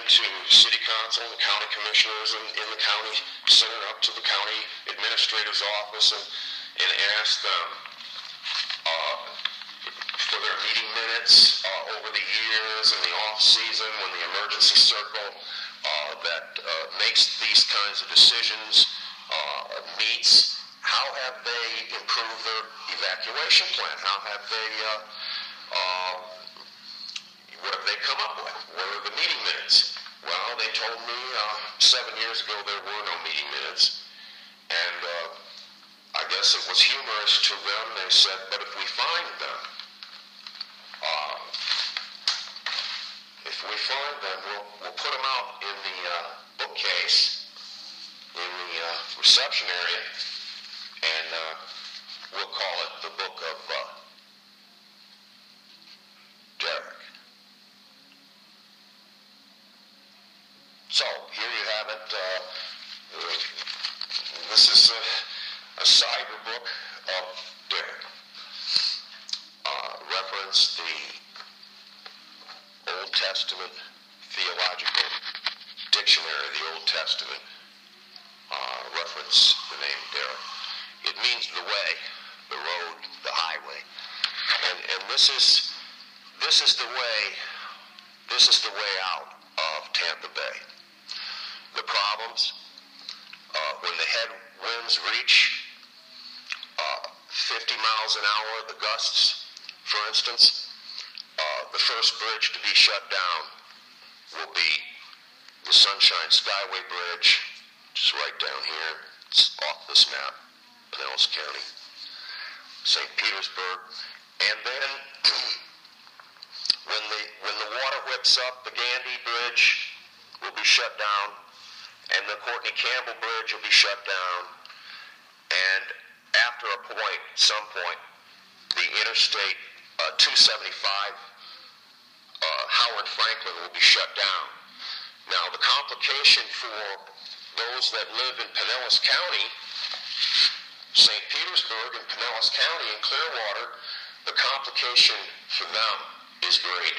to city council and the county commissioners in the county, sent it up to the county administrator's office and asked them for their meeting minutes over the years in the off season when the emergency circle that makes these kinds of decisions meets. How have they improved their evacuation plan? How have they, what have they come up with? What are the meeting minutes? Well, they told me 7 years ago there were no meeting minutes. And I guess it was humorous to them. They said, but if we find them, we'll put them out in the bookcase in the reception area, and we'll call it the Book of Derek. So here you have it. This is a cyber book of Derek. Reference the Old Testament Theological Dictionary of the Old Testament. Reference the name Derek. It means the way, the road, the highway, and this is the way out of Tampa Bay. The problems when the headwinds reach 50 miles an hour, the gusts, for instance, the first bridge to be shut down will be the Sunshine Skyway Bridge, just right down here. It's off this map, Pinellas County, St. Petersburg, and then when the water whips up, the Gandy Bridge will be shut down, and the Courtney Campbell Bridge will be shut down, and after a point, some point, the Interstate 275 Howard Franklin will be shut down. Now, the complication for those that live in Pinellas County, St. Petersburg and Pinellas County and Clearwater, the complication for them is great.